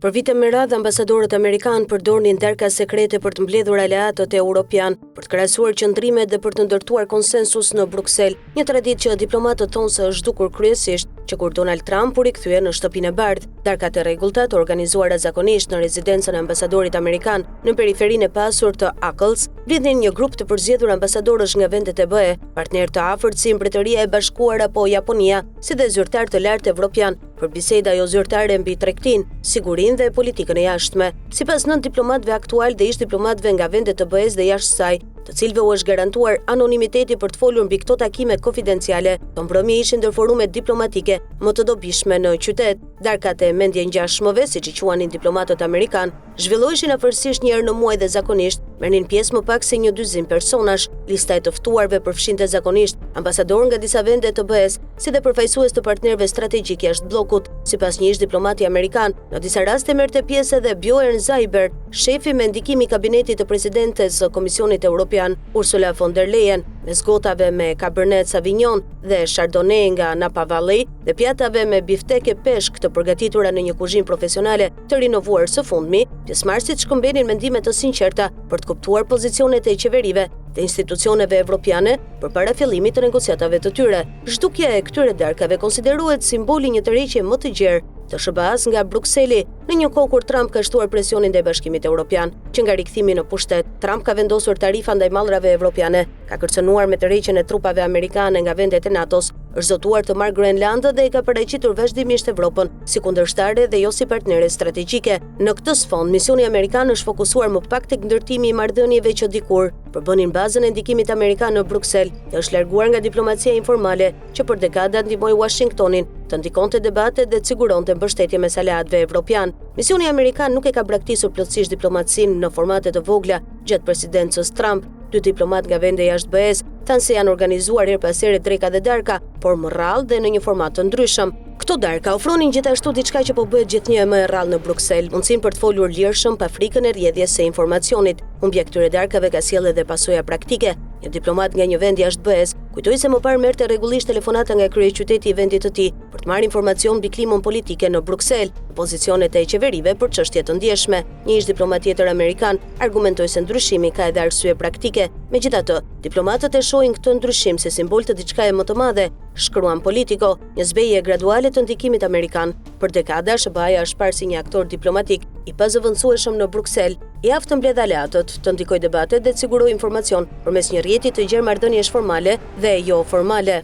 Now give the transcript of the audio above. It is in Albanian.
Për vite me radhë, ambasadorët amerikanë përdornin darka sekrete për të mbledhur aleatët europian, për të krahasuar qëndrimet dhe për të ndërtuar konsensus në Bruksel, një traditë që diplomatët thonë se është dukur kryesisht që kur Donald Trump u rikthye në Shtëpinë e Bardhë, darkat e rregullta të organizuara zakonisht në rezidencën e ambasadorit amerikan në periferinë e pasur të Akëllës, lidhin një grup të përzgjedhur ambasadorësh nga vendet e BE, partnerë të afërt si Mbretëria e Bashkuar apo Japonia, si dhe zyrtar të lartë evropian, për biseda jo zyrtare mbi tregtinë, sigurinë dhe politikën e jashtme. Sipas 9 diplomatëve aktual dhe ish diplomatëve nga vendet të BE-s dhe jashtë saj, të cilëve u është garantuar anonimiteti për të folur mbi këto takime konfidenciale, të mbrëmje ishin ndër forumet diplomatike më të dobishme në qytet. Darkat e mendje ngjashmëve, siç i quanin diplomatët amerikan, zhvilloheshin afërsisht një herë në muaj dhe zakonisht merrnin pjesë më pak se një dyzin personash. Lista e të ftuarve përfshinte zakonisht ambasadorë nga disa vende të BE-s, si dhe përfaqësues të partnerëve strategjik jashtë bllokut. Sipas një ish diplomati amerikan, në disa raste merrte pjesë edhe Bjorn Zeiber, shefi me ndikim i kabinetit të presidentes së Komisionit Evropian, Ursula von der Leyen, me zgotave me Cabernet Sauvignon dhe Chardonnay nga Napa Valley dhe pjatave me bifteke peshk të përgatitura në një kuzhinë profesionale të rinovuar së fundmi, pjesëmarrësit shkëmbenin mendime të sinqerta për të kuptuar pozicionet e qeverive dhe institucioneve evropiane përpara fillimit të negociatave të tyre. Zhdukja e këtyre darkave konsiderohet simboli një tërheqje më të gjerë të SBA-s nga Brukseli, në një kohë kur Trump ka shtuar presionin ndaj Bashkimit Evropian, që nga rikthimi në pushtet, Trump ka vendosur tarifa ndaj mallrave evropiane, ka kërcënuar me tërheqjen e trupave amerikane nga vendet e NATO-s, është zotuar të marrë Groenlandë dhe i ka paraqitur vazhdimisht Evropën si kundërshtare dhe jo si partnere strategjike. Në këtë sfond, misioni amerikan është fokusuar më pak tek ndërtimi i marrëdhënieve që dikur përbënin bazën e ndikimit amerikan në Bruksel dhe është larguar nga diplomacia informale që për dekada ndihmoi Washingtonin të ndikonte debatet dhe të siguronte mbështetje mes aleatëve evropian. Misioni amerikan nuk e ka braktisur plotësisht diplomacinë në formate të vogla gjatë presidencës Trump. 2 diplomat nga vende jashtë BE-s thanë se janë organizuar her pas here dreka dhe darka, por më rrallë dhe në një format të ndryshëm. Këto darka ofronin gjithashtu diçka që po bëhet gjithnjë më e rrallë në Bruksel, mundësinë për të folur lirshëm pa frikën e rrjedhjes së informacionit. Humbja këtyre darkave ka sjellë edhe pasoja praktike. Një diplomat nga një vend jashtë BE-s kujtoi se më parë merrte rregullisht telefonata nga kryeqyteti i vendit të tij për të marrë informacion mbi klimën politike në Bruksel, pozicionet e qeverive për çështje të ndjeshme. Një ish diplomat tjetër amerikan argumentoi se ndryshimi ka edhe arsye praktike. Megjithatë, diplomatët e shohin këtë ndryshim si simbol të diçkaje më të madhe, shkruan Politico, një zbejje graduale të ndikimit amerikan. Për dekada, SBA-ja është parë si një aktor diplomatik i pazëvendësueshëm në Bruksel, i aftë të mbledh aleatët, të ndikojë debatet dhe të sigurojë informacion përmes një rrjeti të gjerë marrëdhëniesh formale dhe jo formale.